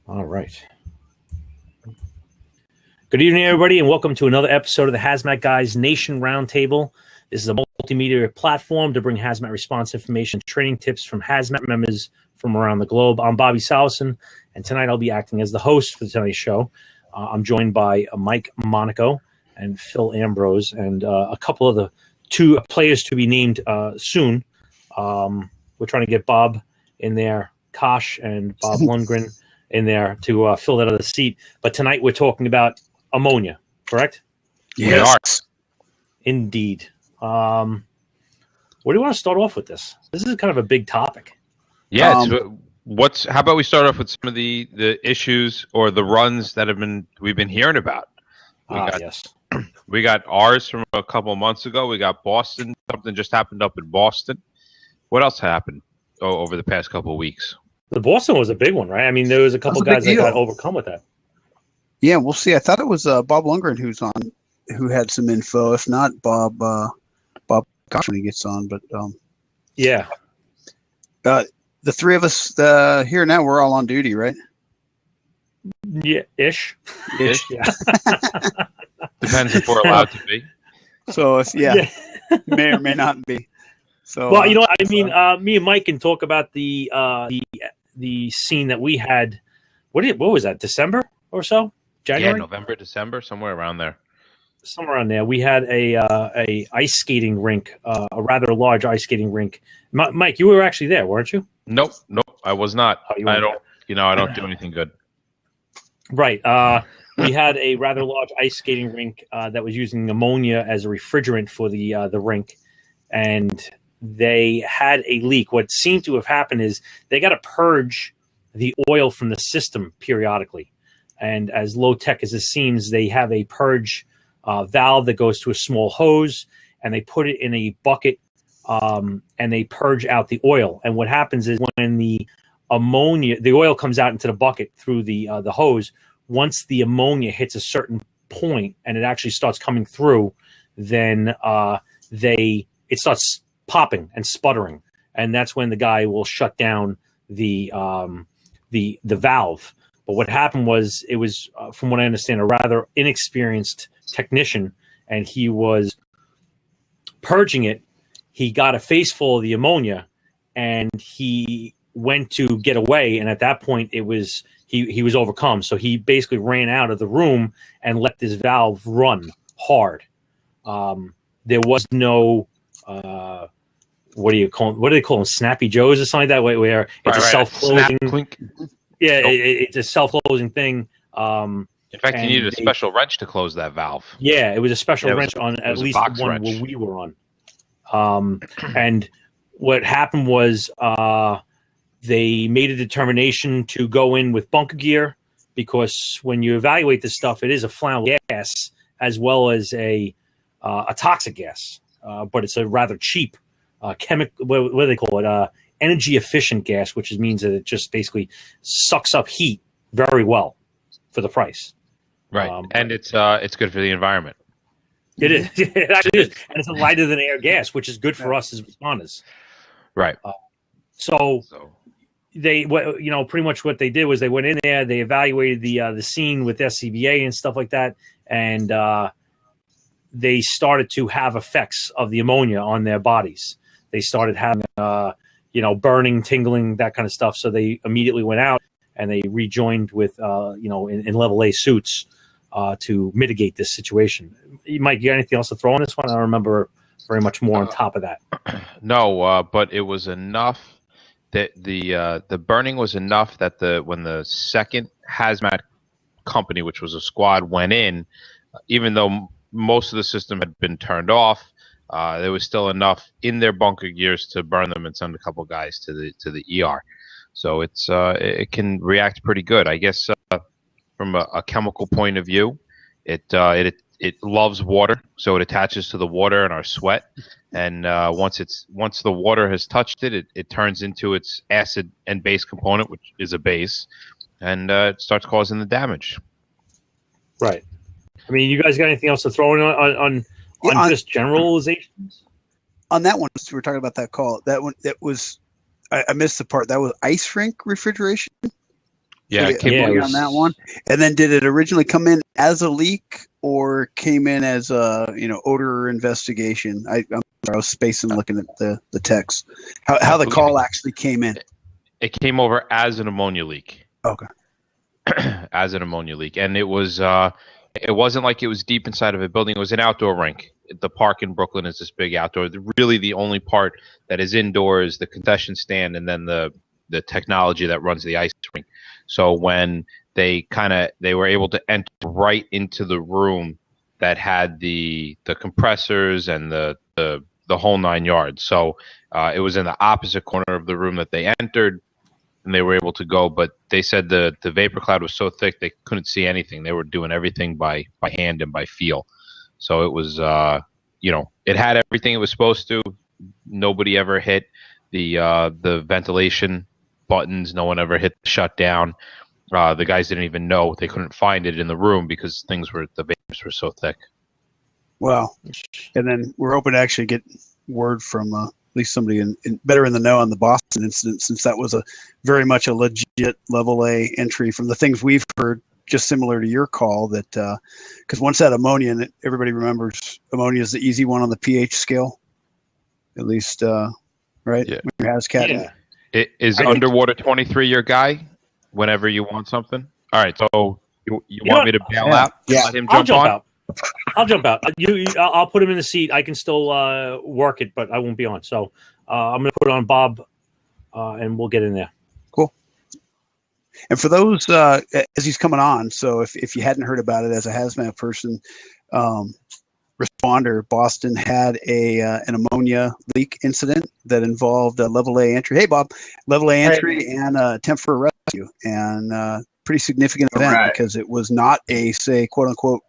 All right. Good evening, everybody, and welcome to another episode of the Hazmat Guys Nation Roundtable. This is a multimedia platform to bring hazmat response information and training tips from hazmat members from around the globe. I'm Bobby Salison, and tonight I'll be acting as the host for tonight's show. I'm joined by Mike Monaco and Phil Ambrose, and a couple of the two players to be named soon. We're trying to get Bob in there, Cosch and Bob Lundgren in there to fill that other seat. But tonight we're talking about ammonia, correct? Yes. Indeed. Where do you want to start off with this? This is kind of a big topic. Yeah. How about we start off with some of the issues or the runs that we've been hearing about? Yes. We got ours from a couple of months ago. We got Boston. Something just happened up in Boston. What else happened over the past couple of weeks? The Boston was a big one, right? I mean, there was a couple guys that got overcome with that. Yeah, we'll see. I thought it was Bob Lundgren who had some info. If not, Bob Cosch when he gets on. But yeah, the three of us here now, we're all on duty, right? Yeah, ish. Yeah. Depends if we're allowed to be. So may or may not be. So well, you know, I mean, me and Mike can talk about the scene that we had. What was that? December or so? January? Yeah, November, December, somewhere around there. Somewhere around there. We had a ice skating rink, a rather large ice skating rink. Mike, you were actually there, weren't you? Nope, I was not. Oh, I don't do anything good. Right. We had a rather large ice skating rink that was using ammonia as a refrigerant for the rink, and they had a leak. What seemed to have happened is they got to purge the oil from the system periodically. And as low tech as it seems, they have a purge valve that goes to a small hose, and they put it in a bucket, and they purge out the oil. And what happens is when the oil comes out into the bucket through the hose, once the ammonia hits a certain point and it actually starts coming through, then it starts popping and sputtering, and that's when the guy will shut down the valve. But what happened was it was, from what I understand, a rather inexperienced technician, and he was purging it. He got a face full of the ammonia, and he went to get away. And at that point, it was he was overcome. So he basically ran out of the room and let this valve run hard. There was no what do they call them? Snappy Joes or something like that, where it's a self-closing. Yeah, nope. It's a self-closing thing. In fact, you needed a special wrench to close that valve. Yeah, it was a special wrench on at least the one where we were on. And what happened was they made a determination to go in with bunker gear, because when you evaluate this stuff, it is a flammable gas as well as a toxic gas, but it's a rather cheap chemical. What do they call it? Energy efficient gas, which means that it just basically sucks up heat very well for the price. Right, and it's good for the environment. It is. It actually is, and it's a lighter than air gas, which is good for us as responders. Right. So they, pretty much what they did was they went in there, they evaluated the scene with SCBA and stuff like that, and they started to have effects of the ammonia on their bodies. They started having burning, tingling, that kind of stuff. So they immediately went out and they rejoined with, in level A suits to mitigate this situation. Mike, you got anything else to throw on this one? I don't remember very much more on top of that. No, but it was enough that the burning was enough that when the second hazmat company, which was a squad, went in, even though most of the system had been turned off, there was still enough in their bunker gears to burn them and send a couple guys to the ER. So it can react pretty good, I guess. From a chemical point of view, it loves water, so it attaches to the water and our sweat. And once the water has touched it, it turns into its acid and base component, which is a base, and it starts causing the damage. Right. I mean, you guys got anything else to throw in on just generalizations? On that one, we were talking about that call. That one, that was, I missed the part. That was ice rink refrigeration? Yeah, it came, on that one. And then did it originally come in as a leak or came in as a odor investigation? I was spacing looking at the text. How the call actually came in? it came over as an ammonia leak. Okay. As an ammonia leak, and it wasn't like it was deep inside of a building. It was an outdoor rink. The park in Brooklyn is this big outdoor. Really, the only part that is indoors, the concession stand, and then the technology that runs the ice rink. So when they were able to enter right into the room that had the compressors and the whole 9 yards. So it was in the opposite corner of the room that they entered, and they were able to go. But they said the vapor cloud was so thick they couldn't see anything. They were doing everything by hand and by feel. So it was, it had everything it was supposed to. Nobody ever hit the ventilation buttons. No one ever hit the shutdown. The guys didn't even know. They couldn't find it in the room because the vapors were so thick. Wow. And then we're hoping to actually get word from at least somebody better in the know on the Boston incident, since that was very much a legit level A entry from the things we've heard, just similar to your call, that because once that ammonia, and everybody remembers ammonia is the easy one on the pH scale, at least, right? Yeah. Hazmat. Yeah. Is Underwater 23 your guy whenever you want something? All right, so you want me to bail out? Yeah. Let him jump on? I'll jump out. I'll put him in the seat. I can still work it, but I won't be on. So I'm going to put it on Bob, and we'll get in there. Cool. And for those, as he's coming on, so if you hadn't heard about it as a hazmat person, responder, Boston had an ammonia leak incident that involved a level A entry. Hey, Bob, level A entry and attempt for a rescue, and pretty significant event because it was not a, say, quote unquote,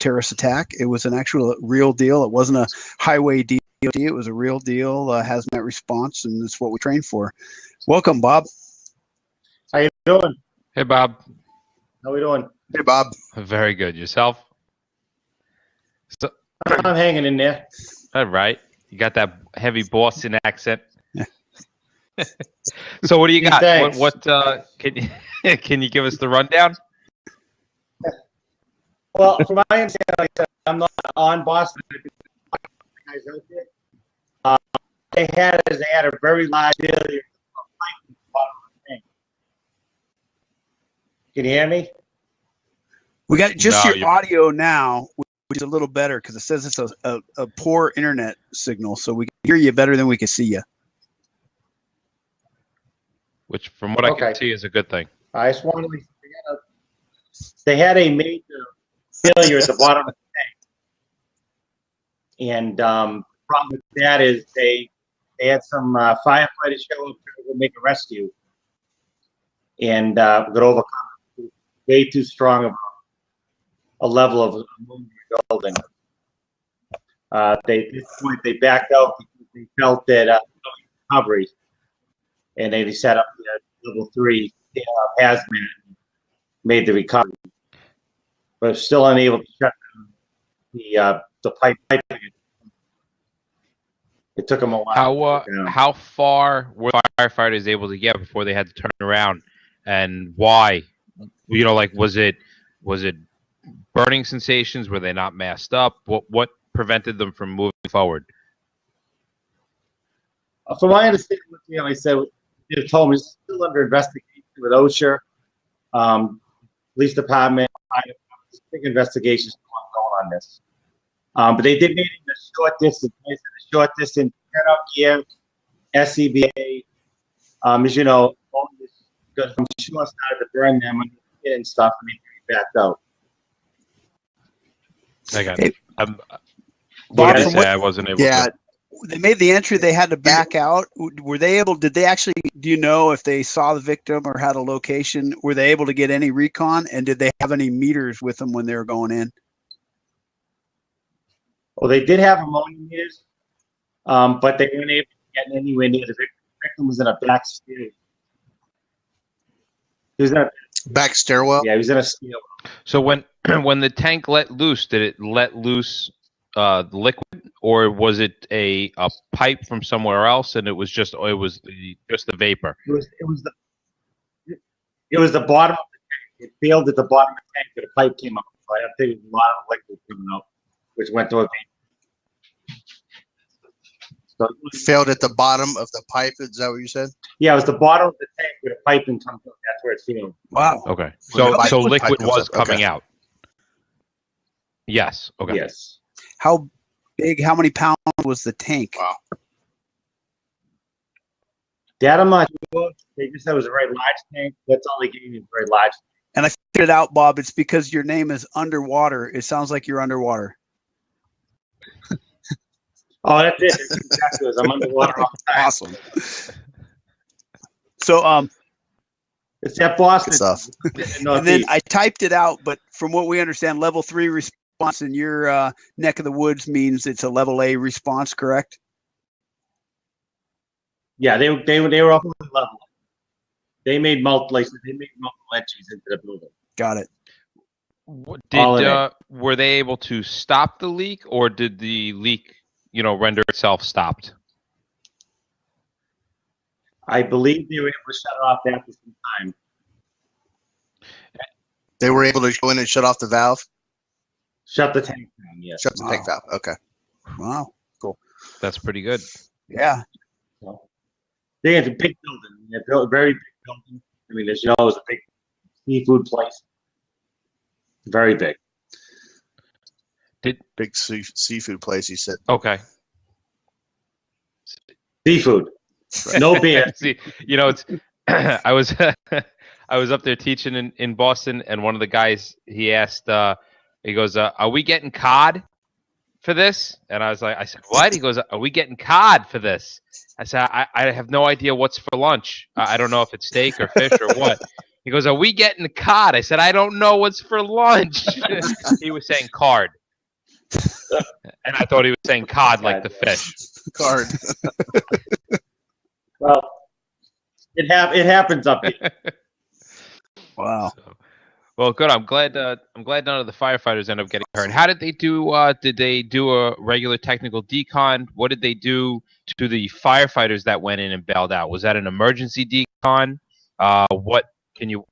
terrorist attack. It was an actual real deal. It wasn't a highway DOD. It was a real deal hazmat response, and it's what we trained for. Welcome, Bob. How you doing? Hey, Bob. How we doing? Hey, Bob. Very good. Yourself? So, I'm hanging in there. all right. You got that heavy Boston accent. So what do you got? Thanks. What can you give us the rundown? Well, from my understanding, like I said, I'm not on Boston. Guys out there. They had a very large failure. Can you hear me? We got just No, your audio now, which is a little better because it says it's a poor internet signal, so we can hear you better than we can see you. Which, from what I can see, is a good thing. I just wanted to, they had a major failure at the bottom of the tank. And the problem with that is they had some firefighters show up to make a rescue. And got overcome. Way too strong of a level of ammonia building. At this point, they backed out because they felt that recovery. And they set up the level 3 hazmat, made the recovery, but still unable to shut down the pipe. It took them a while. How far were firefighters able to get before they had to turn around, and why? Was it burning sensations? Were they not masked up? What prevented them from moving forward? From my understanding, I said, they told me it's still under investigation with OSHA, police department. Big investigations going on this. But they did make it a short distance. They said a short distance turnout gear, SCBA. As you know, because I'm sure started to burn them and stuff, and they backed out. I got it. Bob, I wasn't able to. They made the entry. They had to back out. Were they able? Did they actually? Do you know if they saw the victim or had a location? Were they able to get any recon? And did they have any meters with them when they were going in? Well, they did have ammonia meters, but they weren't able to get anywhere near the victim. The victim was in a back stairwell. He was in a back stairwell. Yeah, he was in a stairwell. So when the tank let loose, did it let loose the liquid, or was it a pipe from somewhere else, and it was just the vapor? It was the bottom of it failed at the bottom of the tank, but the pipe came up. So I think a lot of liquid coming out, which went to a vein. So Failed at the bottom of the pipe. Is that what you said? yeah, it was the bottom of the tank where the piping comes up. That's where it failed. Wow. Okay. Well, So the so pipe liquid comes was up. coming Okay. out. Yes. Okay. Yes. How big? How many pounds was the tank? Wow. That I'm not sure. They just said it was a very large tank. That's all they gave me, very large. And I figured it out, Bob. It's because your name is underwater. It sounds like you're underwater. Oh, that's it. That's exactly what it is. I'm underwater all the time. Awesome. So, It's that Boston Good stuff. and then I typed it out, but from what we understand, level 3 response in your neck of the woods means it's a level A response, correct? Yeah, they were up on the level. They made multiple entries into the building. Got it. All in Were they able to stop the leak, or did the leak, render itself stopped? I believe they were able to shut it off after some time. They were able to go in and shut off the valve. Shut the tank down, yes. Shut the tank valve. Okay. Wow. That's pretty good. Yeah. So, they had a big building. They built a very big building. I mean, as you know, it was a big seafood place. Very big. Big seafood place, you said. Okay. Seafood. No beer. See, it's I was I was up there teaching in Boston, and one of the guys, he asked, he goes, "Are we getting cod for this?" And I said, "What?" He goes, "Are we getting cod for this?" I said, I have no idea what's for lunch. I don't know if it's steak or fish or what. He goes, "Are we getting cod?" I said, "I don't know what's for lunch." He was saying card. And I thought he was saying cod like the fish. Card. Well, it happens up here. Wow. Well, good. I'm glad none of the firefighters end up getting hurt. How did they do? Did they do a regular technical decon? What did they do to the firefighters that went in and bailed out? Was that an emergency decon? What can you?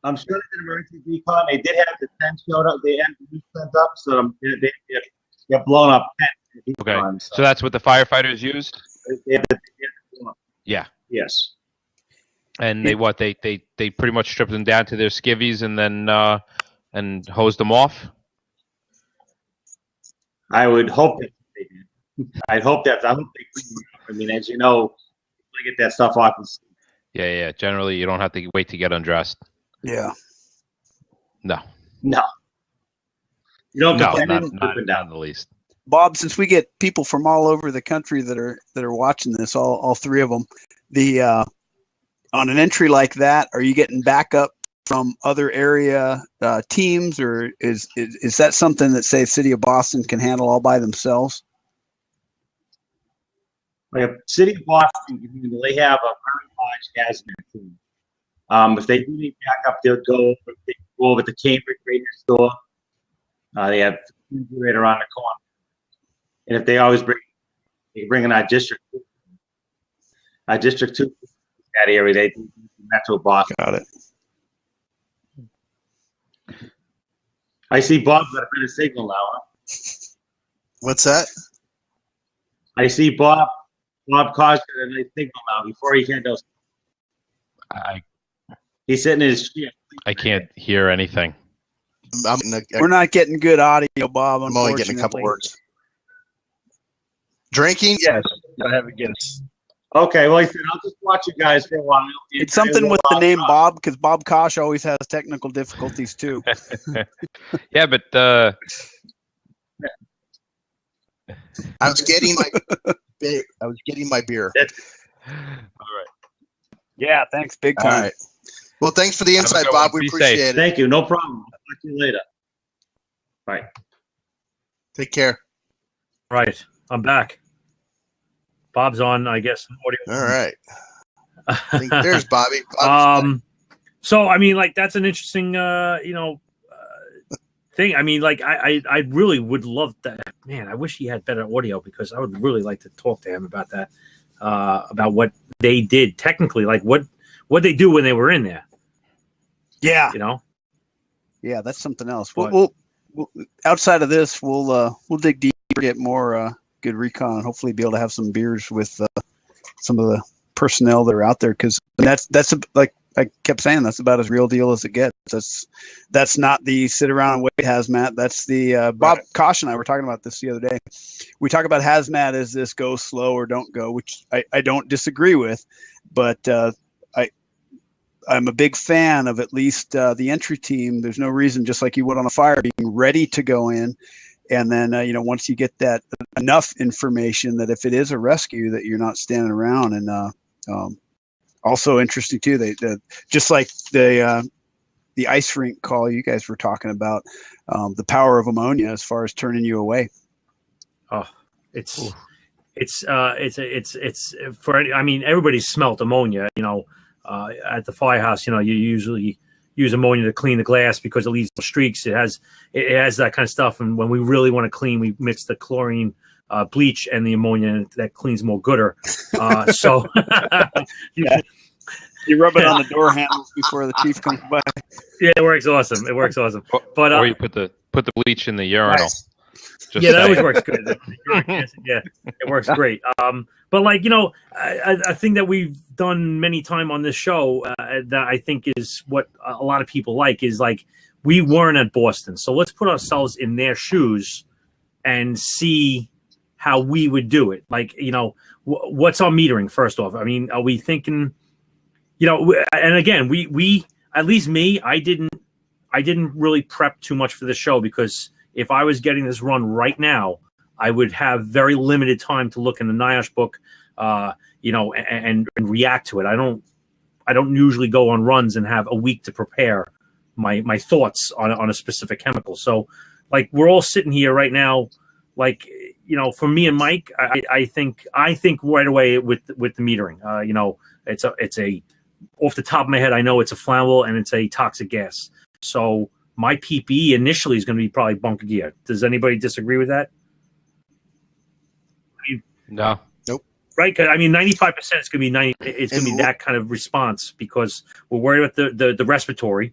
I'm sure they did emergency decon. They did have the tent showed up. They had the tent up, so they got blown up tent. Okay, Decon, so that's what the firefighters used. they had the blown up. Yeah. Yes. And they pretty much stripped them down to their skivvies and then and hosed them off. I would hope that they did. I hope they clean them up. I mean, as you know, they get that stuff off. Yeah. Generally, you don't have to wait to get undressed. Yeah. No. No. You don't No, get not down. in the least. Bob, since we get people from all over the country that are watching this, all three of them, on an entry like that, are you getting backup from other area teams, or is that something that, say, City of Boston can handle all by themselves? Like City of Boston, they have a very large hazmat team. If they do need backup, they'll go over to Cambridge right next door. They have right around the corner. And if they always bring in our district 2, that area, they do Metro Boston. Got it. I see Bob's got a better signal now. Huh? What's that? I see Bob Cosch got a nice signal now. Before he had those. He's sitting in his chair. I can't hear anything. We're not getting good audio, Bob. I'm only getting a couple words. Drinking? Yes. I have a guess. Okay, well, I said I'll just watch you guys for a while. It's something with the name Bob, because Bob Cosch always has technical difficulties too. Yeah, but I was getting my beer. all right. Yeah, thanks, big time. All right. Well, thanks for the insight, Bob. We appreciate it. Thank you. No problem. I'll talk to you later. Bye. Take care. Right. I'm back. Bob's on, I guess. All right. I think there's Bobby. So I mean, like, that's an interesting, thing. I mean, like, I really would love that. Man, I wish he had better audio, because I would really like to talk to him about that, about what they did technically, like what they do when they were in there. Yeah. Yeah, that's something else. But- We'll outside of this, we'll dig deeper, get more good recon, and hopefully be able to have some beers with some of the personnel that are out there, because like I kept saying, that's about as real deal as it gets. That's not the sit around and wait hazmat. That's the Bob Cosch and I were talking about this the other day. We talk about hazmat as this go slow or don't go, which I don't disagree with, but I'm a big fan of at least the entry team. There's no reason, just like you would on a fire, being ready to go in. And then, once you get that enough information that if it is a rescue, that you're not standing around. And also interesting too, they just like the ice rink call you guys were talking about, the power of ammonia as far as turning you away. Oh, it's for, I mean, everybody's smelt ammonia, at the firehouse. You usually use ammonia to clean the glass because it leaves the streaks. It has that kind of stuff. And when we really want to clean, we mix the chlorine bleach and the ammonia, and that cleans more gooder. So you rub it on the door handles before the chief comes by. Yeah, it works awesome. But or you put the bleach in the urinal. Nice. Yeah, that always works good. Yeah, it works great. But I think that we've done many times on this show that I think is what a lot of people like is like, we weren't at Boston, so let's put ourselves in their shoes and see how we would do it. Like, what's our metering first off? I mean, are we thinking, and again, we at least me, I didn't really prep too much for the show, because if I was getting this run right now, I would have very limited time to look in the NIOSH book, and react to it. I don't usually go on runs and have a week to prepare my thoughts on a specific chemical. So, like, we're all sitting here right now, like, for me and Mike, I think right away with the metering. It's a off the top of my head, I know it's a flammable and it's a toxic gas. So my PPE initially is going to be probably bunker gear. Does anybody disagree with that? No. Nope. Right? 'Cause, 95% is going to be 90. It's going to be that kind of response, because we're worried about the respiratory.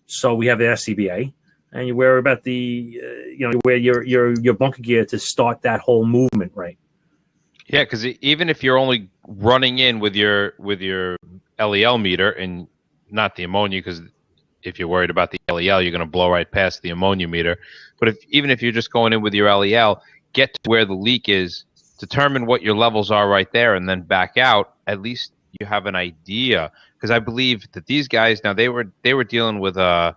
So we have the SCBA, and you worry about the wear your bunker gear to start that whole movement, right? Yeah, because even if you're only running in with your LEL meter and not the ammonia, because if you're worried about the LEL, you're going to blow right past the ammonia meter. But even if you're just going in with your LEL, get to where the leak is, determine what your levels are right there, and then back out. At least you have an idea. Because I believe that these guys, now they were dealing with a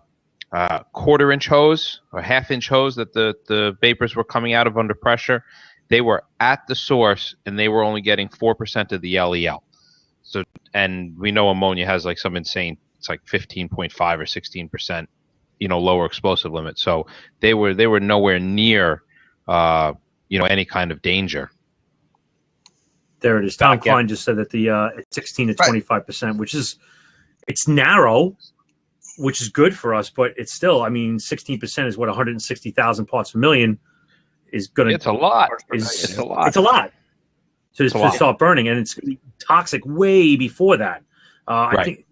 quarter-inch hose or half-inch hose that the vapors were coming out of under pressure. They were at the source, and they were only getting 4% of the LEL. So, and we know ammonia has like some insane, it's like 15.5 or 16%, lower explosive limit. So they were nowhere near, any kind of danger. There it is. Tom Klein just said that the 16 to 25%, which is, it's narrow, which is good for us, but it's still, 16% is what 160,000 parts per million is going to. It's a lot. It's a lot. It's a lot. To start burning, and it's going to be toxic way before that. I think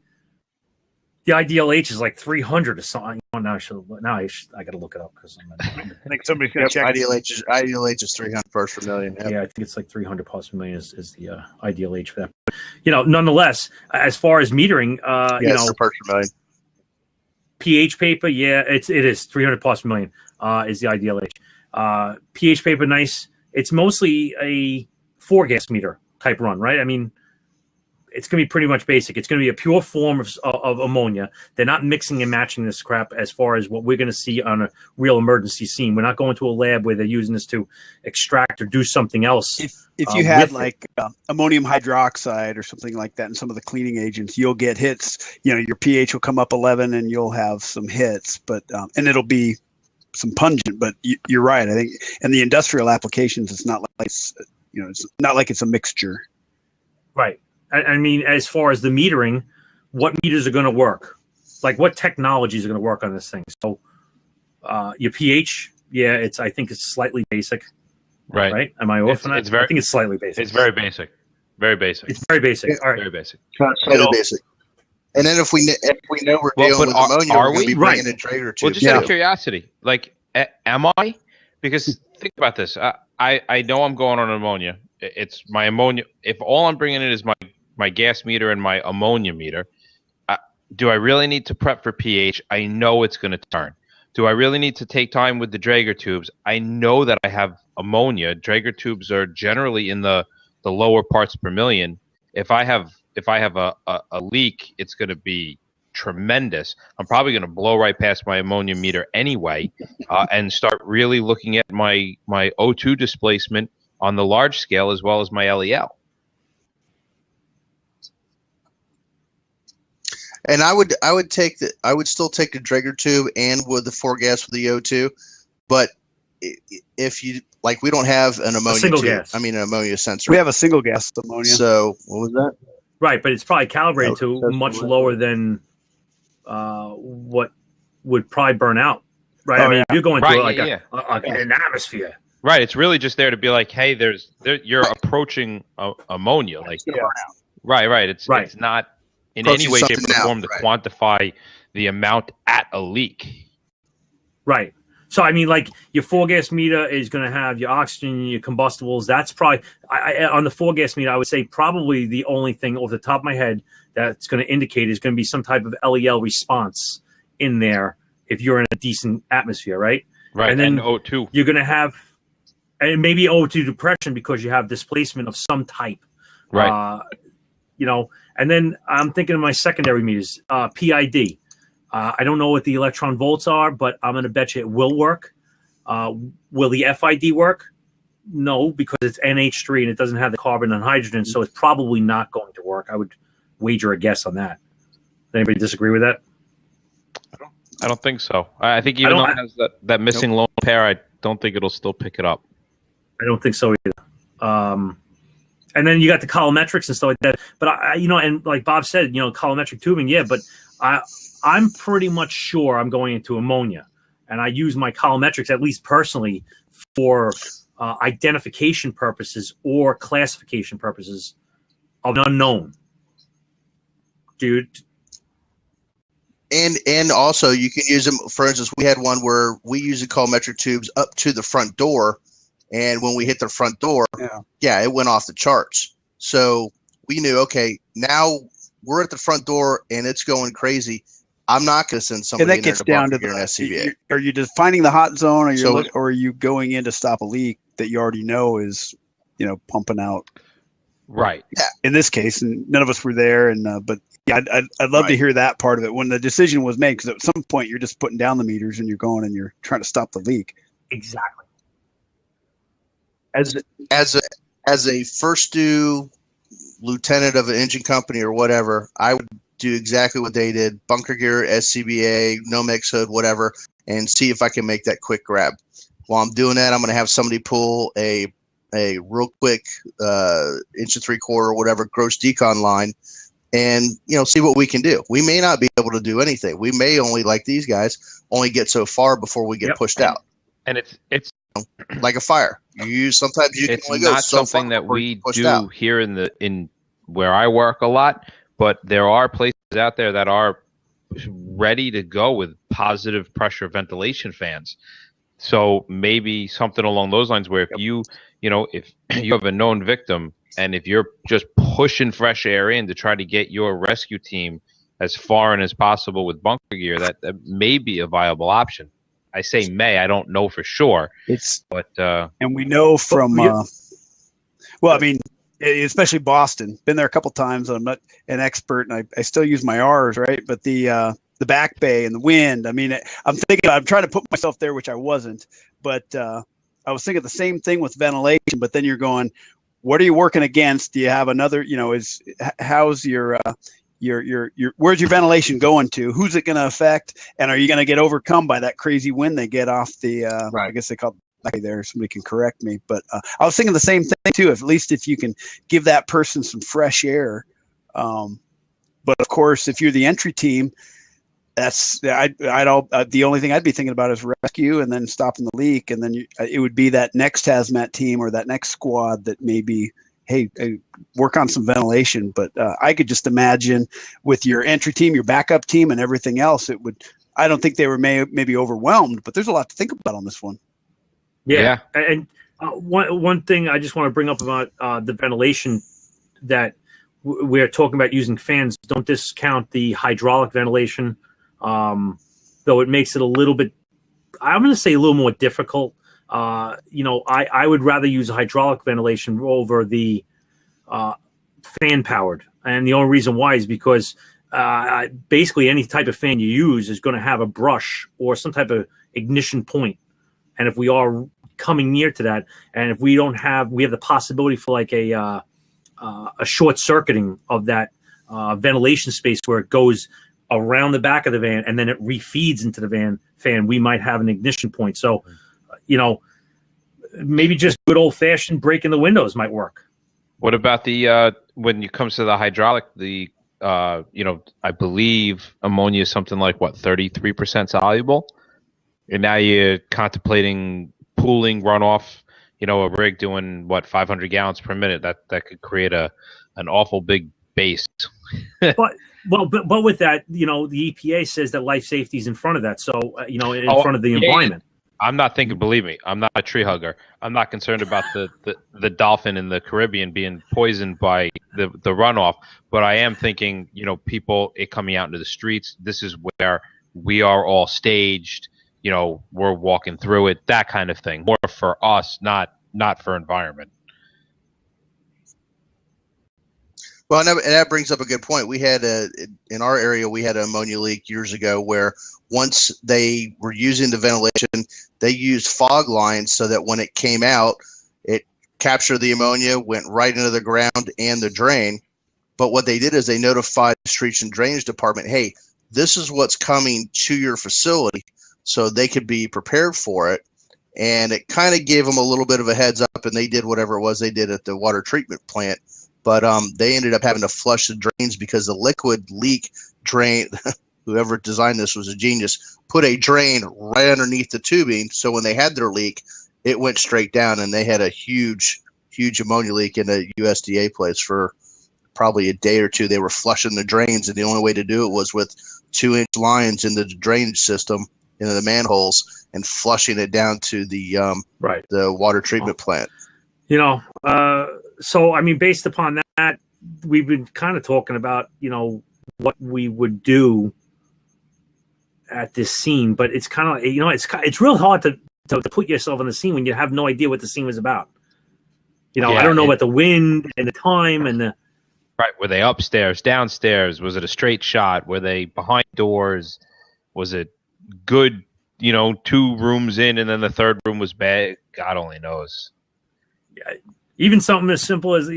the IDLH is like 300 or something. Now I got to look it up, because I think somebody's going to check. IDLH is 300 parts per million. Yep. Yeah, I think it's like 300 parts per million is the IDLH for that. But, nonetheless, as far as metering, parts per million. pH paper, yeah, it is 300 parts per million is the IDLH. pH paper, nice. It's mostly a 4-gas meter type run, right? It's going to be pretty much basic. It's going to be a pure form of ammonia. They're not mixing and matching this crap as far as what we're going to see on a real emergency scene. We're not going to a lab where they're using this to extract or do something else. If you had like ammonium hydroxide or something like that in some of the cleaning agents, you'll get hits. Your pH will come up 11 and you'll have some hits, but and it'll be some pungent. But you're right. I think in the industrial applications, it's not like it's not like it's a mixture. Right. As far as the metering, what meters are going to work? Like, what technologies are going to work on this thing? So, your pH, yeah, I think it's slightly basic. Right. Right? Am I off on that? I think it's slightly basic. It's very basic. Very basic. It's very basic. All right. Very basic. Slightly basic. And then if we know we're dealing with ammonia, we're going to be bringing in Traeger tubes. Well, just out of curiosity, like, am I? Because think about this. I know I'm going on ammonia. It's my ammonia. If all I'm bringing in is my gas meter and my ammonia meter, do I really need to prep for pH? I know it's going to turn. Do I really need to take time with the Traeger tubes? I know that I have ammonia. Traeger tubes are generally in the lower parts per million. If I have a leak, it's going to be tremendous. I'm probably going to blow right past my ammonia meter anyway, and start really looking at my O2 displacement on the large scale as well as my LEL. And I would still take the Traeger tube and with the 4-gas with the O2, but if you like, we don't have an ammonia tube. Gas. I mean, an ammonia sensor. We have a single gas ammonia. So what was that? Right, but it's probably calibrated to much lower than what would probably burn out. Right, I mean, if you're going through an atmosphere. Right, it's really just there to be like, hey, you're approaching ammonia. Like, right. It's not in any way, shape, or form to quantify the amount at a leak. Right. So, I mean, like, your 4-gas meter is going to have your oxygen, your combustibles. That's probably, on the 4-gas meter, I would say probably the only thing off the top of my head that's going to indicate is going to be some type of LEL response in there if you're in a decent atmosphere, right? Right, and then O2. You're going to have, and maybe O2 depression because you have displacement of some type. Right. And then I'm thinking of my secondary meters, PID. I don't know what the electron volts are, but I'm going to bet you it will work. Will the FID work? No, because it's NH3 and it doesn't have the carbon and hydrogen, so it's probably not going to work. I would wager a guess on that. Does anybody disagree with that? I don't think so. I think even though it has that missing lone pair, I don't think it'll still pick it up. I don't think so either. And then you got the colorimetrics and stuff like that. But and like Bob said, colorimetric tubing, yeah. But I'm pretty much sure I'm going into ammonia, and I use my colorimetrics, at least personally, for identification purposes or classification purposes of an unknown. Dude. And also you can use them. For instance, we had one where we used the colorimetric tubes up to the front door, and when we hit the front door, it went off the charts. So we knew, okay, now we're at the front door and it's going crazy. I'm not going to send somebody in there to down to an SCBA. Are you just finding the hot zone, or are you going in to stop a leak that you already know is, pumping out? Right. Yeah. In this case, and none of us were there, but yeah, I'd love to hear that part of it when the decision was made, because at some point you're just putting down the meters and you're going and you're trying to stop the leak. Exactly. As a first due lieutenant of an engine company or whatever, I would do exactly what they did: bunker gear, SCBA, Nomex hood, whatever, and see if I can make that quick grab. While I'm doing that, I'm going to have somebody pull a real quick 1 3/4 or whatever gross decon line, and see what we can do. We may not be able to do anything. We may only, like these guys, only get so far before we get pushed out. And it's like a fire. Sometimes you can only go so far. It's not something that we do here in where I work a lot, but there are places out there that are ready to go with positive pressure ventilation fans. So maybe something along those lines where if if you have a known victim and if you're just pushing fresh air in to try to get your rescue team as far in as possible with bunker gear, that may be a viable option. I say may, I don't know for sure. And we know from especially Boston. Been there a couple times. I'm not an expert, and I still use my R's, right? But the back bay and the wind. I mean, I'm trying to put myself there, which I wasn't. But I was thinking the same thing with ventilation. But then you're going, what are you working against? Do you have another? How's your where's your ventilation going to? Who's it going to affect? And are you going to get overcome by that crazy wind they get off the? I guess they call it there. Somebody can correct me, but I was thinking the same thing too. At least if you can give that person some fresh air. But of course, if you're the entry team, that's the only thing I'd be thinking about is rescue and then stopping the leak, and then it would be that next hazmat team or that next squad that may be hey, work on some ventilation. But I could just imagine with your entry team, your backup team, and everything else, it would. I don't think they were maybe overwhelmed, but there's a lot to think about on this one. Yeah. And one thing I just want to bring up about the ventilation that we're talking about using fans. Don't discount the hydraulic ventilation, though it makes it a little bit, I'm going to say a little more difficult. I would rather use hydraulic ventilation over the fan powered. And the only reason why is because basically any type of fan you use is going to have a brush or some type of ignition point. And if we are coming near to that, and if we have the possibility for like a short circuiting of that ventilation space where it goes around the back of the van and then it refeeds into the fan, we might have an ignition point. So, maybe just good old fashioned breaking the windows might work. What about the when it comes to the hydraulic, I believe ammonia is something like 33% soluble, and now you're contemplating pooling runoff, a rig doing 500 gallons per minute. That could create an awful big base. but with that, the EPA says that life safety is in front of that. So in front of the environment. I'm not thinking. Believe me, I'm not a tree hugger. I'm not concerned about the dolphin in the Caribbean being poisoned by the runoff. But I am thinking, people coming out into the streets. This is where we are all staged. We're walking through it. That kind of thing. More for us, not for environment. Well, and that brings up a good point. We had in our area, we had an ammonia leak years ago where once they were using the ventilation, they used fog lines so that when it came out, it captured the ammonia, went right into the ground and the drain. But what they did is they notified the streets and drainage department, hey, this is what's coming to your facility, so they could be prepared for it. And it kind of gave them a little bit of a heads up, and they did whatever it was they did at the water treatment plant. But they ended up having to flush the drains because the liquid leak drain, whoever designed this was a genius, put a drain right underneath the tubing. So when they had their leak, it went straight down, and they had a huge ammonia leak in a USDA place for probably a day or two. They were flushing the drains, and the only way to do it was with 2-inch lines in the drainage system into the manholes and flushing it down to the the water treatment plant. So, I mean, based upon that, we've been kind of talking about, what we would do at this scene, but it's kind of, it's real hard to put yourself on the scene when you have no idea what the scene was about. I don't know about the wind and the time and the. Right. Were they upstairs, downstairs? Was it a straight shot? Were they behind doors? Was it good, 2 rooms in and then the third room was bad? God only knows. Yeah. Even something as simple as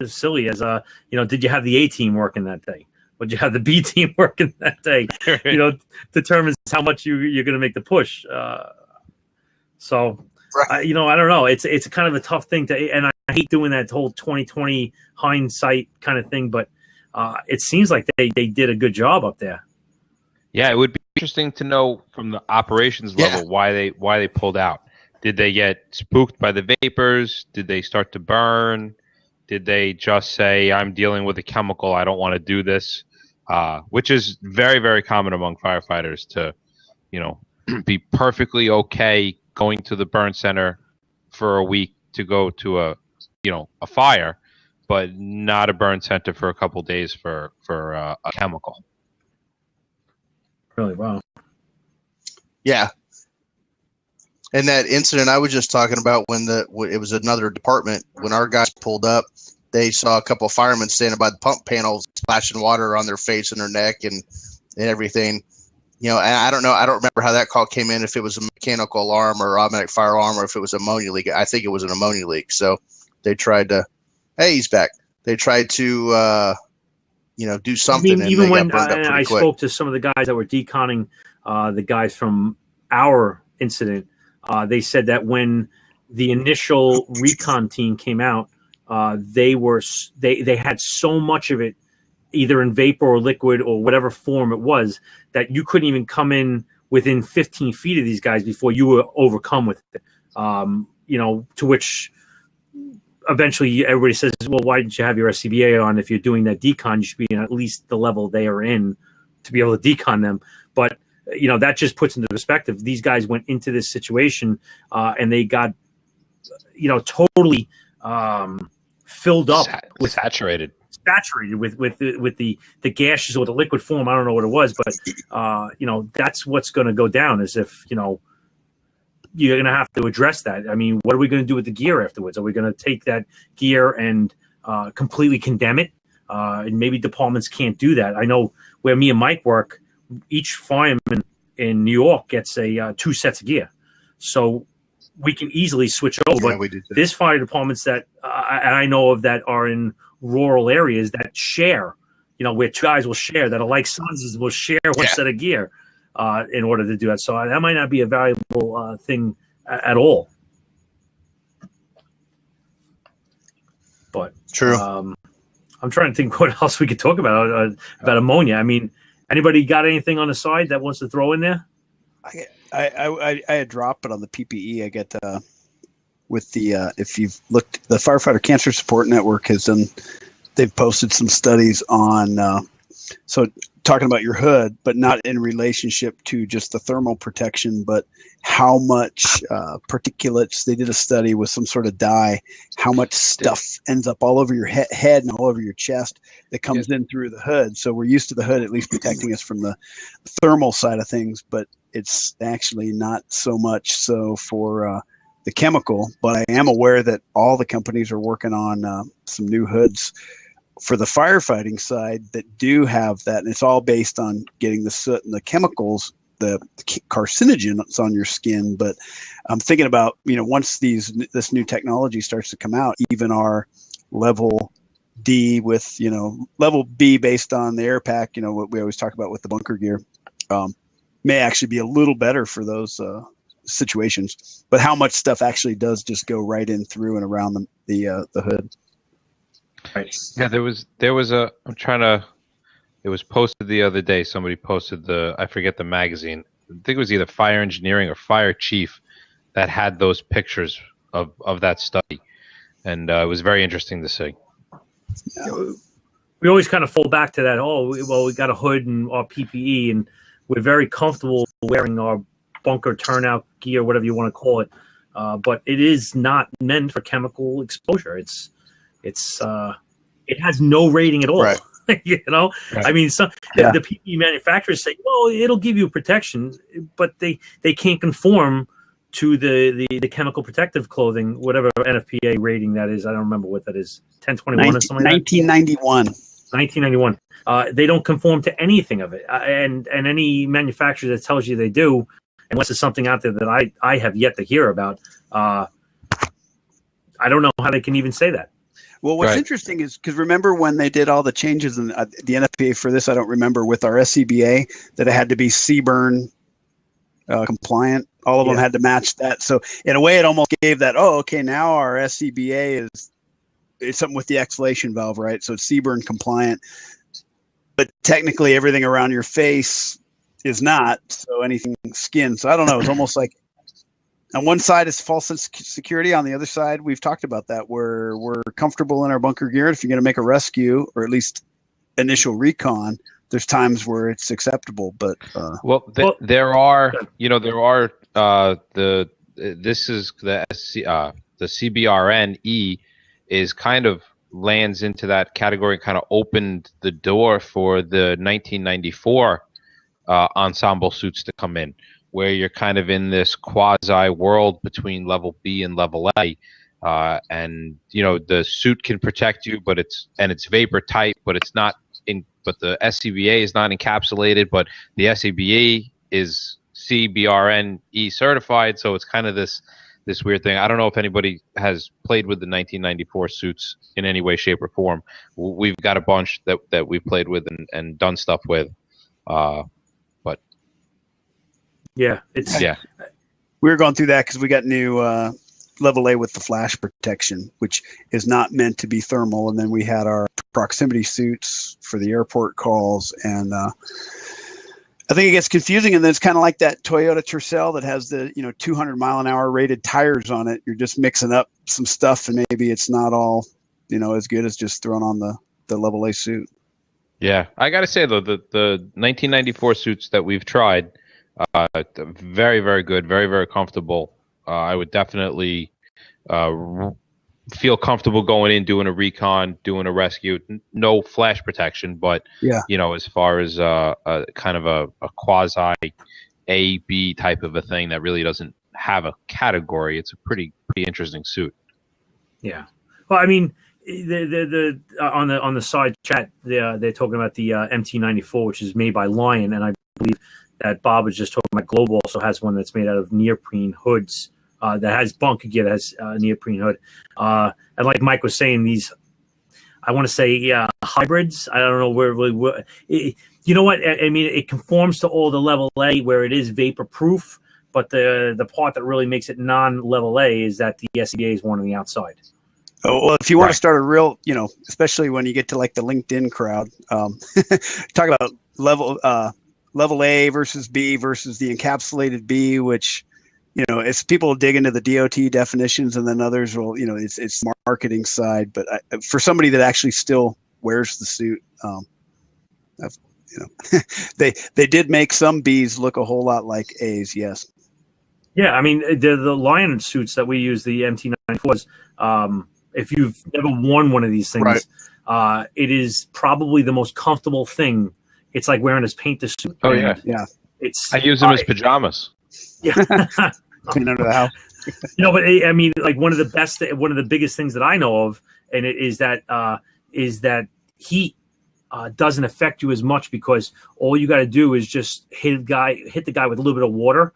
as silly as did you have the A team working that day? Or did you have the B team working that day? Determines how much you're going to make the push. So I don't know. It's kind of a tough thing and I hate doing that whole 2020 hindsight kind of thing. But it seems like they did a good job up there. Yeah, it would be interesting to know from the operations level why they pulled out. Did they get spooked by the vapors? Did they start to burn? Did they just say, I'm dealing with a chemical, I don't want to do this? Which is very, very common among firefighters to, be perfectly okay going to the burn center for a week to go to a fire, but not a burn center for a couple days for a chemical. Really? Wow. Yeah. And that incident I was just talking about when it was another department, when our guys pulled up, they saw a couple of firemen standing by the pump panels, splashing water on their face and their neck and everything. And I don't know. I don't remember how that call came in, if it was a mechanical alarm or automatic fire alarm, or if it was ammonia leak. I think it was an ammonia leak. So they tried to, hey, he's back. They tried to, do something. I mean, even when I spoke to some of the guys that were deconning the guys from our incident, they said that when the initial recon team came out, they had so much of it, either in vapor or liquid or whatever form it was, that you couldn't even come in within 15 feet of these guys before you were overcome with it. To which eventually everybody says, well, why didn't you have your SCBA on? If you're doing that decon, you should be at least the level they are in to be able to decon them. But, that just puts into perspective. These guys went into this situation and they got, totally filled up with saturated with the gases or the liquid form. I don't know what it was, but that's what's going to go down. Is if you're going to have to address that. I mean, what are we going to do with the gear afterwards? Are we going to take that gear and completely condemn it? And maybe departments can't do that. I know where me and Mike work, each fireman in New York gets 2 sets of gear, so we can easily switch over. Yeah, but there's fire departments that and I know of that are in rural areas that share, where 2 guys will share, that are like sons will share one set of gear in order to do that. So that might not be a valuable thing at all. But true. I'm trying to think what else we could talk about ammonia. I mean, anybody got anything on the side that wants to throw in there? I had dropped it on the PPE. I get with the if you've looked, the Firefighter Cancer Support Network has done. They've posted some studies on so talking about your hood, but not in relationship to just the thermal protection, but how much particulates. They did a study with some sort of dye, how much stuff ends up all over your head and all over your chest that comes in through the hood. So we're used to the hood at least protecting us from the thermal side of things, but it's actually not so much so for the chemical. But I am aware that all the companies are working on some new hoods for the firefighting side that do have that, and it's all based on getting the soot and the chemicals, the carcinogens on your skin. But I'm thinking about, once this new technology starts to come out, even our level D with, level B based on the air pack, what we always talk about with the bunker gear, may actually be a little better for those situations. But how much stuff actually does just go right in through and around the hood? Right. Yeah, there was it was posted the other day. Somebody posted I forget the magazine. I think it was either Fire Engineering or Fire Chief that had those pictures of that study. And it was very interesting to see. Yeah. We always kind of fall back to that. We got a hood and our PPE, and we're very comfortable wearing our bunker turnout gear, whatever you want to call it. But it is not meant for chemical exposure. It has no rating at all. Right. Right. I mean, the PPE manufacturers say, well, it'll give you protection, but they can't conform to the chemical protective clothing, whatever NFPA rating that is. I don't remember what that is, 1021 or something like that? 1991. 1991. They don't conform to anything of it. And any manufacturer that tells you they do, unless there's something out there that I have yet to hear about, I don't know how they can even say that. Well, what's interesting is, because remember when they did all the changes in the NFPA for this, I don't remember, with our SCBA, that it had to be CBRN compliant. All of them had to match that. So in a way, it almost gave that, now our SCBA is something with the exhalation valve, right? So it's CBRN compliant. But technically, everything around your face is not. So anything skin. So I don't know. It's almost like, on one side is false security. On the other side, we've talked about that, where we're comfortable in our bunker gear. If you're going to make a rescue, or at least initial recon, there's times where it's acceptable. But there are this is the CBRNE is kind of lands into that category, kind of opened the door for the 1994 ensemble suits to come in, where you're kind of in this quasi world between level B and level A, and the suit can protect you, but it's vapor tight, but it's not in. But the SCBA is not encapsulated, but the SCBA is CBRNE certified, so it's kind of this weird thing. I don't know if anybody has played with the 1994 suits in any way, shape, or form. We've got a bunch that we've played with and done stuff with. We were going through that because we got new level A with the flash protection, which is not meant to be thermal. And then we had our proximity suits for the airport calls. And I think it gets confusing, and then it's kind of like that Toyota Tercel that has the 200-mile-an-hour rated tires on it. You're just mixing up some stuff, and maybe it's not all as good as just throwing on the level A suit. Yeah, I got to say though, the 1994 suits that we've tried, very, very good, very, very comfortable. I would definitely feel comfortable going in, doing a recon, doing a rescue. No flash protection, but yeah, as far as a kind of a quasi A B type of a thing that really doesn't have a category, it's a pretty interesting suit. Yeah. Well, I mean, the on the side chat, they're talking about the MT94, which is made by Lion, and I believe that Bob was just talking about Globe also has one that's made out of neoprene hoods. That has bunker gear, that has neoprene hood. And like Mike was saying, these, I want to say, hybrids. I don't know where really. You know what? I mean, it conforms to all the level A where it is vapor proof, but the part that really makes it non-level A is that the SCBA is one on the outside. Oh, well, if you want to start a real, especially when you get to like the LinkedIn crowd, talk about level A versus B versus the encapsulated B, which. It's people dig into the DOT definitions, and then others will, it's marketing side. But for somebody that actually still wears the suit, they did make some Bs look a whole lot like As. Yes. Yeah, I mean the Lion suits that we use, the MT94s. If you've never worn one of these things, it is probably the most comfortable thing. It's like wearing this painter's suit. Oh yeah. It's I use them as pajamas. Yeah. Clean under the house. But I mean, like one of the biggest things that I know of, and it is that heat doesn't affect you as much because all you got to do is just hit the guy with a little bit of water,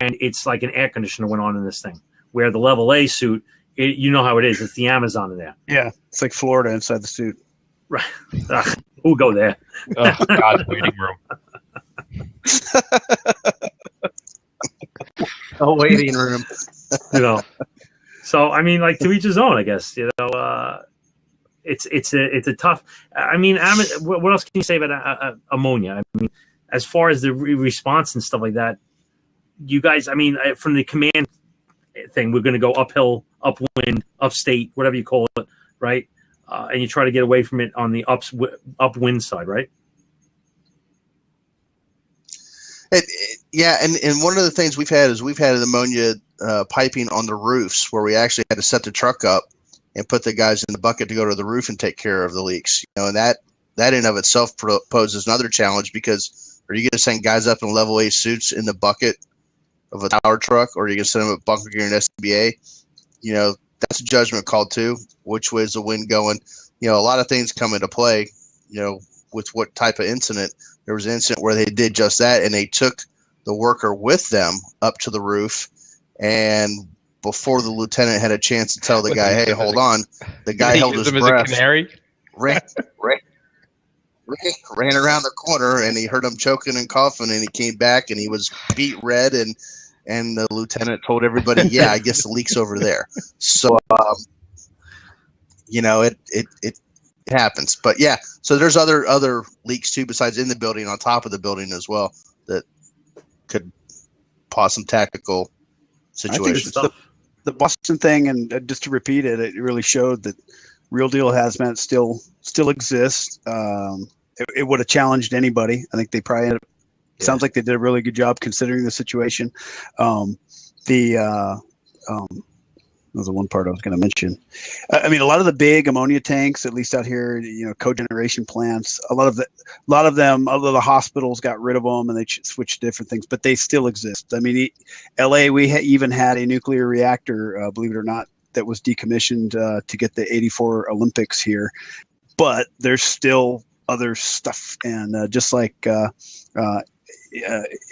and it's like an air conditioner went on in this thing. Where the level A suit, you know how it is. It's the Amazon in there. Yeah, it's like Florida inside the suit. Right. We'll go there. Oh, God's waiting room. Waiting room. So I mean, like to each his own, I guess. It's a tough. I mean, what else can you say about ammonia? I mean, as far as the response and stuff like that, you guys. I mean, from the command thing, we're going to go uphill, upwind, upstate, whatever you call it, right? And you try to get away from it on the upwind side, right? Yeah, and one of the things we've had an ammonia piping on the roofs where we actually had to set the truck up and put the guys in the bucket to go to the roof and take care of the leaks. And that in of itself poses another challenge because are you going to send guys up in level A suits in the bucket of a tower truck, or are you going to send them with bunker gear and SCBA? That's a judgment call too. Which way is the wind going? A lot of things come into play. With what type of incident. There was an incident where they did just that, and they took the worker with them up to the roof, and before the lieutenant had a chance to tell the guy, "Hey, hold on," the guy held his breath, ran around the corner, and he heard him choking and coughing, and he came back, and he was beat red, and the lieutenant told everybody, "Yeah, I guess the leak's over there." So, it happens, but yeah. So there's other leaks too, besides in the building, on top of the building as well, that could cause some tactical situations. I think the Boston thing, and just to repeat it, it really showed that real deal hazmat still exists. It would have challenged anybody. I think they probably ended up, sounds like they did a really good job considering the situation. That was the one part I was going to mention. I mean, a lot of the big ammonia tanks, at least out here, cogeneration plants, a lot of them, although the hospitals got rid of them and they switched to different things, but they still exist. I mean, LA, we even had a nuclear reactor, believe it or not, that was decommissioned to get the '84 Olympics here. But there's still other stuff, and just like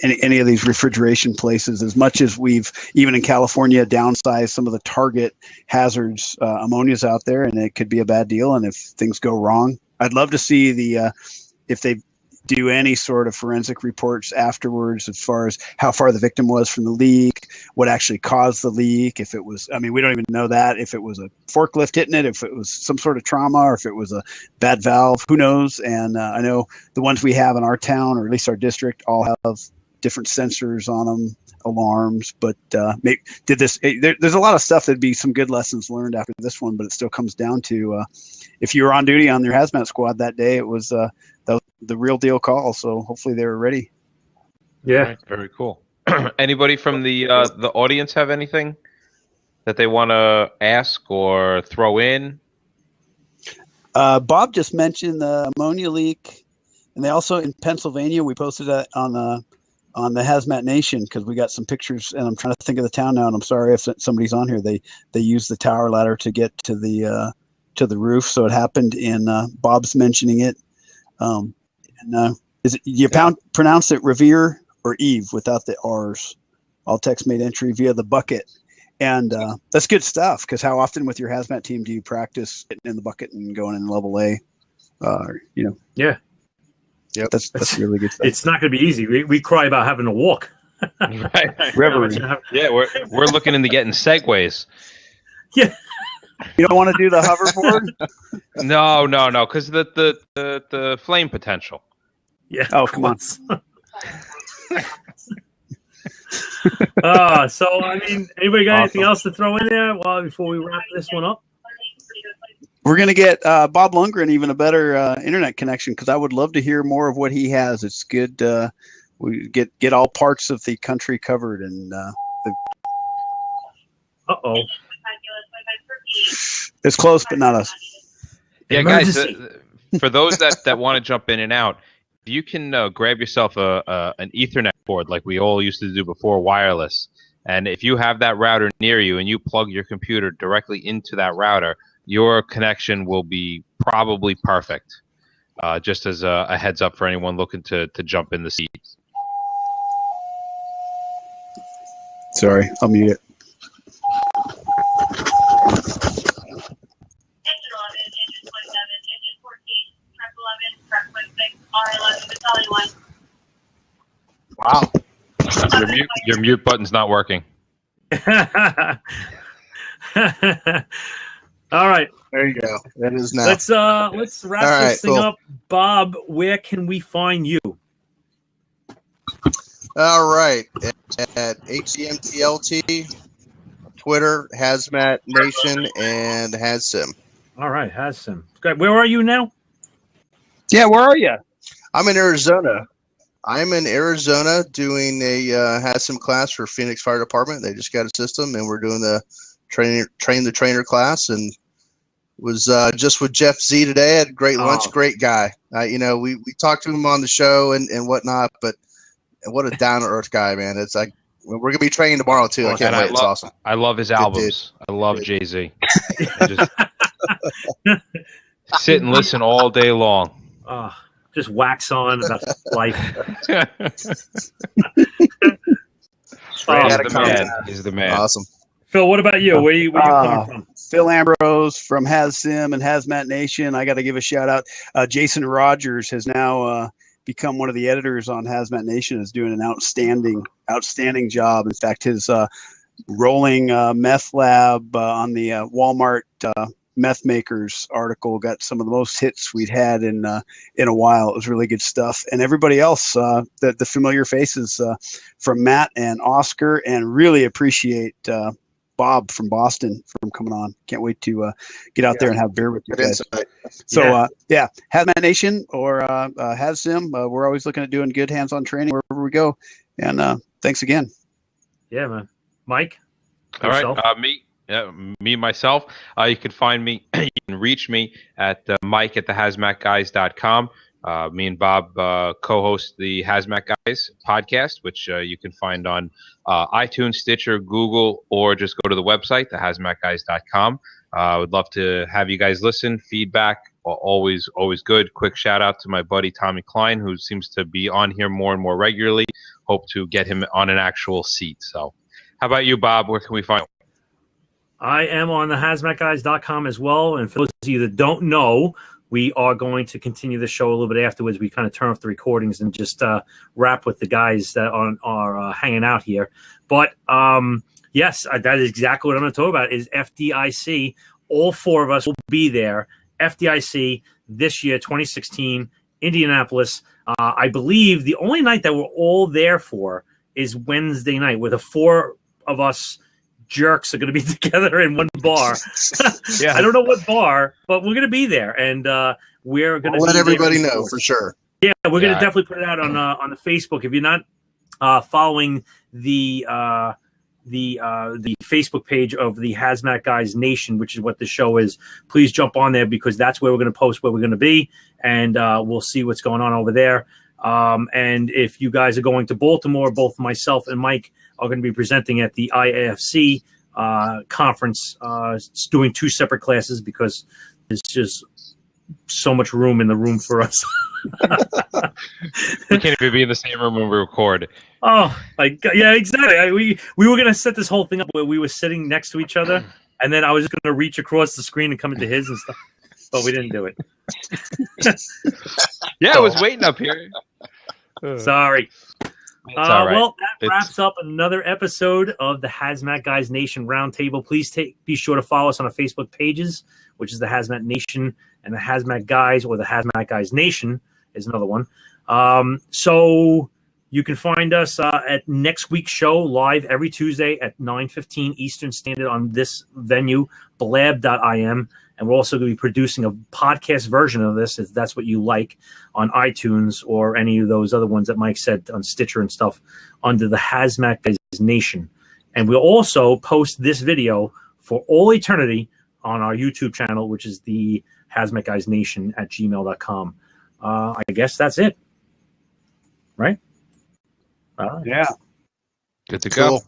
any of these refrigeration places, as much as we've even in California downsized some of the target hazards, ammonia's out there, and it could be a bad deal. And if things go wrong, I'd love to see if they do any sort of forensic reports afterwards as far as how far the victim was from the leak, what actually caused the leak, if it was, I mean, we don't even know that, if it was a forklift hitting it, if it was some sort of trauma, or if it was a bad valve, who knows? And I know the ones we have in our town, or at least our district, all have different sensors on them, alarms, but there's a lot of stuff that'd be some good lessons learned after this one, but it still comes down to if you were on duty on your hazmat squad that day, it was the real deal call. So hopefully they were ready. Yeah. Right, very cool. Anybody from the audience have anything that they want to ask or throw in? Bob just mentioned the ammonia leak, and they also in Pennsylvania, we posted that on the Hazmat Nation, because we got some pictures, and I'm trying to think of the town now, and I'm sorry if somebody's on here. They used the tower ladder to get to the roof, so it happened in Bob's mentioning it. Is it pronounce it Revere or Eve without the R's? All text made entry via the bucket, and that's good stuff. Because how often with your hazmat team do you practice getting in the bucket and going in level A? Yeah. Yep, that's really good stuff. It's not going to be easy. We cry about having to walk. Right. Reverie. Yeah, we're looking into getting segways. Yeah. You don't want to do the hoverboard? No, because the flame potential. Yeah. Oh, come on. So I mean, anybody got anything else to throw in there before we wrap this one up? We're going to get Bob Lundgren even a better internet connection, because I would love to hear more of what he has. It's good. We get all parts of the country covered. And Uh-oh. It's close, but not us. Yeah, guys, for those that want to jump in and out, you can grab yourself an Ethernet cord like we all used to do before, wireless. And if you have that router near you and you plug your computer directly into that router, your connection will be probably perfect. Just as a heads up for anyone looking to jump in the seats. Sorry, I'll mute it. Wow. Your mute button's not working. All right. There you go. That is now. Let's wrap this thing up. Bob, where can we find you? All right. At HCMTLT, Twitter, Hazmat Nation, and Hazsim. All right, Hazsim. Good. Where are you now? Yeah, where are you? I'm in Arizona. I'm in Arizona doing a Hazsim class for Phoenix Fire Department. They just got a system, and we're doing the train the trainer class, and was just with Jeff Z today. Had a great lunch. Great guy. We talked to him on the show and whatnot, but what a down to earth guy, man. It's like we're gonna be training tomorrow too. I can't wait. It's awesome. I love his albums. I love Jay-Z. Just sit and listen all day long. Just wax on about life. He's the man. Awesome. Phil, what about you? Where you coming from? Phil Ambrose from Hazsim and Hazmat Nation. I got to give a shout out. Jason Rogers has now become one of the editors on Hazmat Nation. Is doing an outstanding job. In fact, his rolling meth lab on the Walmart meth makers article got some of the most hits we'd had in a while. It was really good stuff. And everybody else, the familiar faces from Matt and Oscar, and really appreciate Bob from Boston from coming on. Can't wait to get out there and have beer with you guys. So Hazmat Nation or Hazsim, we're always looking at doing good hands-on training wherever we go. And thanks again. Yeah, man. Mike? All right, me myself. You can find me. You can reach me at Mike at thehazmatguys.com. Me and Bob co-host the Hazmat Guys podcast, which you can find on iTunes, Stitcher, Google, or just go to the website, thehazmatguys.com. I would love to have you guys listen. Feedback, always good. Quick shout out to my buddy Tommy Klein, who seems to be on here more and more regularly. Hope to get him on an actual seat. So how about you, Bob? Where can we find you? I am on the hazmatguys.com as well. And for those of you that don't know, we are going to continue the show a little bit afterwards. We kind of turn off the recordings and just wrap with the guys that are hanging out here. But yes, that is exactly what I'm going to talk about is FDIC. All four of us will be there. FDIC this year, 2016, Indianapolis. I believe the only night that we're all there for is Wednesday night, where the four of us jerks are going to be together in one bar. Yeah. I don't know what bar, but we're going to be there, and we're going to let everybody know for sure. Yeah, we're going to definitely put it out on the Facebook. If you're not following the Facebook page of the Hazmat Guys Nation, which is what the show is, please jump on there because that's where we're going to post where we're going to be, and we'll see what's going on over there. And if you guys are going to Baltimore, both myself and Mike are going to be presenting at the IAFC conference, doing 2 separate classes because there's just so much room in the room for us. We can't even be in the same room when we record. Oh, yeah, exactly. We were going to set this whole thing up where we were sitting next to each other, and then I was just going to reach across the screen and come into his and stuff, but we didn't do it. Yeah, I was waiting up here. Sorry. All right. Well, that wraps up another episode of the Hazmat Guys Nation Roundtable. Please be sure to follow us on our Facebook pages, which is the Hazmat Nation and the Hazmat Guys, or the Hazmat Guys Nation is another one. So you can find us at next week's show live every Tuesday at 9:15 Eastern Standard on this venue, blab.im. And we're also going to be producing a podcast version of this, if that's what you like, on iTunes or any of those other ones that Mike said on Stitcher and stuff, under the Hazmat Guys Nation. And we'll also post this video for all eternity on our YouTube channel, which is the Hazmat Guys Nation at gmail.com. I guess that's it. Right? Yeah. Good to go. Cool.